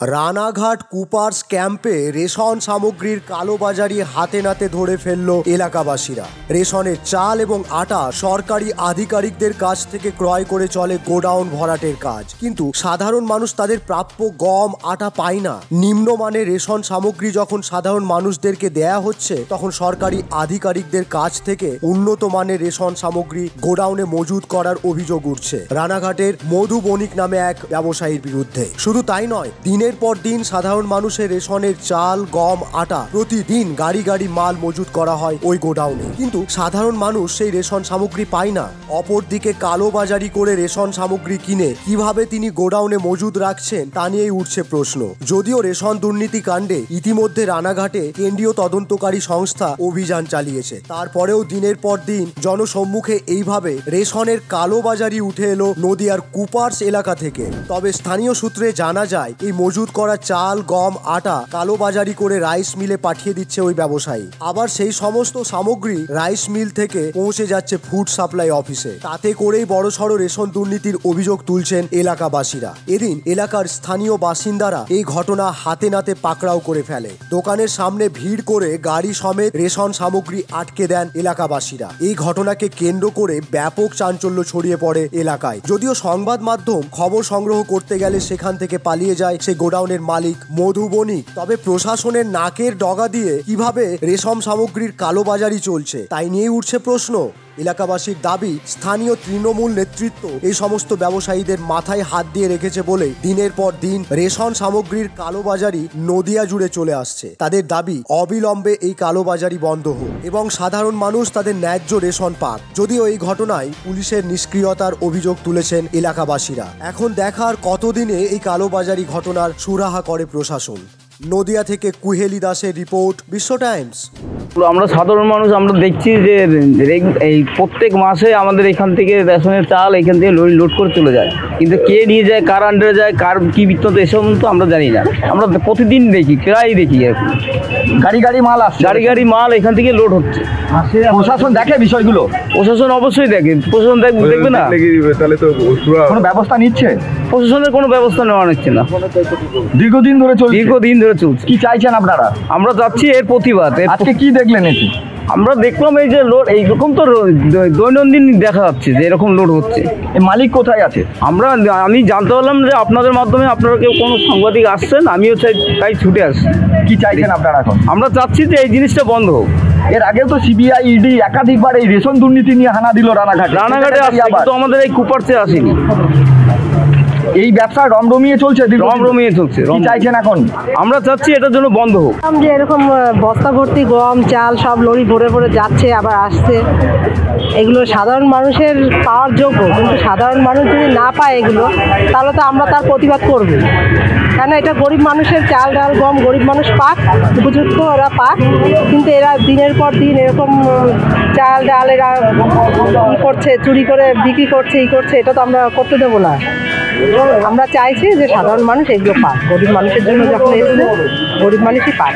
Ranaghat Cooper's ক্যাম্পে ration সামগ্রীর কালোবাজারি হাতে নাতে ধরে ফেলল এলাকাবাসীরা। রেশনের চাল এবং আটা সরকারি আধিকারিকদের কাছ থেকে ক্রয় করে চলে গোডাউন ভরাটের কাজ, কিন্তু সাধারণ মানুষ তাদের প্রাপ্য গম আটা পায় না। নিম্নমানের রেশন সামগ্রী যখন সাধারণ মানুষদেরকে দেয়া হচ্ছে, তখন সরকারি আধিকারিকদের কাছ থেকে উন্নত মানের রেশন সামগ্রী গোডাউনে মজুদ করার অভিযোগ উঠছে রানাঘাটের মধু বণিক নামে এক ব্যবসায়ীর বিরুদ্ধে। শুধু তাই নয়, দিনের পর দিন সাধারণ মানুষের রেশনের চাল গম আটা প্রতিদিন গাড়ি গাড়ি মাল মজুদ করা হয় ওই গোডাউনে, কিন্তু সাধারণ মানুষ সেই রেশন সামগ্রী পায় না। অপরদিকে কালোবাজারি করে রেশন সামগ্রী কিনে কিভাবে তিনি গোডাউনে মজুদ রাখছেন তা নিয়েই উঠছে প্রশ্ন। যদিও রেশন দুর্নীতি কাণ্ডে ইতিমধ্যে রানাঘাটে কেন্দ্রীয় তদন্তকারী সংস্থা অভিযান চালিয়েছে, তারপরেও দিনের পর দিন জনসম্মুখে এইভাবে রেশনের কালোবাজারি উঠে এলো নদিয়ার কুপার্স এলাকা থেকে। তবে স্থানীয় সূত্রে জানা যায়, এই মজুদ করা চাল গম আটা কালোবাজারি করে রাইস মিলে পাঠিয়ে দিচ্ছে ওই ব্যবসায়ী। আবার সেই সমস্ত সামগ্রী রাইস মিল থেকে পৌঁছে যাচ্ছে ফুড সাপ্লাই অফিসে। তাতে করেই বড়সড় রেশন দুর্নীতির অভিযোগ তুলছেন এলাকাবাসীরা। এদিন এলাকার স্থানীয় বাসিন্দারা এই ঘটনা হাতে নাতে পাকড়াও করে ফেলে। দোকানের সামনে ভিড় করে গাড়ি সমেত রেশন সামগ্রী আটকে দেন এলাকাবাসীরা। এই ঘটনাকে কেন্দ্র করে ব্যাপক চাঞ্চল্য ছড়িয়ে পড়ে এলাকায়। যদিও সংবাদ মাধ্যম খবর সংগ্রহ করতে গেলে সেখান থেকে পালিয়ে যায় সেই গোডাউনের মালিক মধু বণিক। তবে প্রশাসনের নাকের ডগা দিয়ে কিভাবে রেশম সামগ্রীর কালোবাজারি চলছে তাই নিয়ে উঠছে প্রশ্ন। এলাকাবাসীর দাবি, স্থানীয় তৃণমূল নেতৃত্ব এই সমস্ত ব্যবসায়ীদের মাথায় হাত দিয়ে রেখেছে বলে দিনের পর দিন রেশন সামগ্রীর কালোবাজারি নদিয়া জুড়ে চলে আসছে। তাদের দাবি, অবিলম্বে এই কালোবাজারি বন্ধ হোক এবং সাধারণ মানুষ তাদের ন্যায্য রেশন পাক। যদিও এই ঘটনায় পুলিশের নিষ্ক্রিয়তার অভিযোগ তুলেছেন এলাকাবাসীরা। এখন দেখার কতদিনে এই কালোবাজারি ঘটনার সুরাহা করে প্রশাসন। নদিয়া থেকে কুহেলি দাসের রিপোর্ট, বিশ্ব টাইমস। আমরা সাধারণ মানুষ আমরা দেখছি যে এই প্রত্যেক মাসে আমাদের এখান থেকে রেশনের চাল এখান থেকে লোড করে চলে যায়, কিন্তু কে নিয়ে যায়, কার আন্ডারে যায়, কার কী বৃত্তান্ত এসব তো আমরা জানি না। আমরা প্রতিদিন দেখি, প্রায় দেখি এখন গাড়ি গাড়ি মাল আসছে, গাড়ি গাড়ি মাল এখান থেকে লোড হচ্ছে। প্রশাসন দেখে বিষয়গুলো? প্রশাসন অবশ্যই দেখে। প্রশাসন দেখবে না তাহলে তো কোনো ব্যবস্থা নিচ্ছে? প্রশাসনের কোনো ব্যবস্থা নেওয়া নিচ্ছে না। দীর্ঘদিন ধরে চলছে। কি চাইছেন আপনারা? আমরা চাচ্ছি এর প্রতিবাদ। আজকে কি দেখলেন? এটি আমরা দেখলাম এই যে লোড এইরকম তো দৈনন্দিন দেখা যাচ্ছে যে এরকম লোড হচ্ছে। এই মালিক কোথায় আছে? আমি জানতে পারলাম যে আপনাদের মাধ্যমে আপনারা কেউ কোনো সাংবাদিক আসছেন, আমিও তাই ছুটে আসছি। কি চাইছেন আপনারা এখন? আমরা চাচ্ছি যে এই জিনিসটা বন্ধ হোক। এর আগেও তো সিবিআই ইডি একাধিকবার এই রেশন দুর্নীতি নিয়ে হানা দিল রানাঘাটে আসছে, কিন্তু আমাদের এই কুপার্সে আসেনি। এই ব্যবসা রমরমিয়ে চলছে। কি চাইছেন এখন? আমরা চাচ্ছি এটার জন্য বন্ধ হোক। যে এরকম বস্তা ভর্তি গম চাল সব লরি ভরে ভরে যাচ্ছে আবার আসছে, এগুলো সাধারণ মানুষের পাওয়ার যোগ্য, কিন্তু সাধারণ মানুষ যদি না পায় এগুলো, তাহলে তো আমরা তার প্রতিবাদ করব। কেন এটা গরিব মানুষের চাল ডাল গম গরিব মানুষ পাক, উপযুক্ত ওরা পাক, কিন্তু এরা দিনের পর দিন এরকম চাল ডাল এরা ই করছে, চুরি করে বিক্রি করছে, এটা তো আমরা করতে দেবো না। আমরা চাইছি যে সাধারণ মানুষ এগুলো পাক, গরিব মানুষের জন্য যখন এসেছে গরিব মানুষই পাক।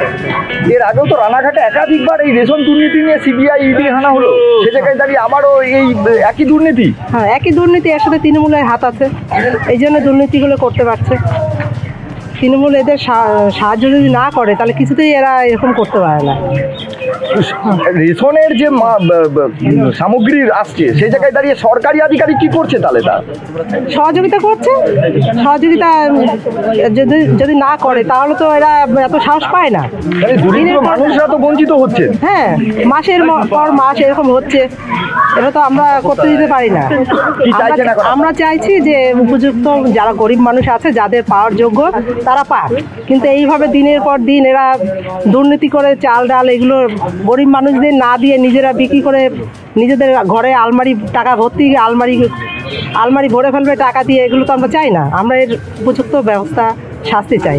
এর আগেও তো রানাঘাটে একাধিকবার এই রেশন দুর্নীতি নিয়ে সিবিআই ইডি হানা হলো, সে জায়গায় দাঁড়িয়ে আবারও এই একই দুর্নীতি। হ্যাঁ, একই দুর্নীতি, এর সাথে তৃণমূলের হাত আছে, এই জন্য দুর্নীতিগুলো করতে পারছে। তৃণমূল এদের সাহায্য যদি না করে তাহলে কিছুতেই এরা এরকম করতে পারে না। রেশনের যে সামগ্রী আসছে সেই জায়গায় দাঁড়িয়ে সরকারি আধিকারিক কি করছে? তাহলে তা সহযোগিতা করছে। সহযোগিতা যদি না করে তাহলে তো এরা এত সাহস পায় না। দরিদ্র মানুষরা তো বঞ্চিত হচ্ছে। হ্যাঁ, মাসের পর মাস এরকম হচ্ছে, এটা তো আমরা করতে দিতে পারি না। আমরা চাইছি যে উপযুক্ত যারা গরিব মানুষ আছে, যাদের পাওয়ার যোগ্য, তারা পাক, কিন্তু এইভাবে দিনের পর দিন এরা দুর্নীতি করে চাল ডাল এগুলো গরিব মানুষদের না দিয়ে নিজেরা বিক্রি করে নিজেদের ঘরে আলমারি টাকা ভর্তি আলমারি ভরে ফেলবে টাকা দিয়ে, এগুলো তো আমরা চাই না। আমরা এর উপযুক্ত ব্যবস্থা শাস্তি চাই।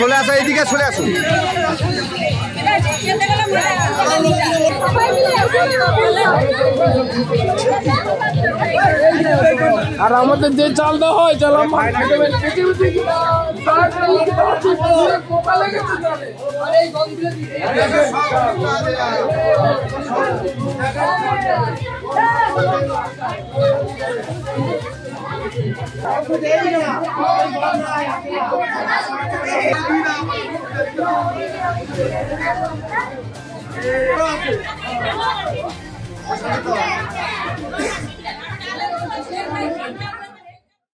চলে আসো, এদিকে চলে আসো। আর আমাদের যে চাল দেওয়া হয় চাল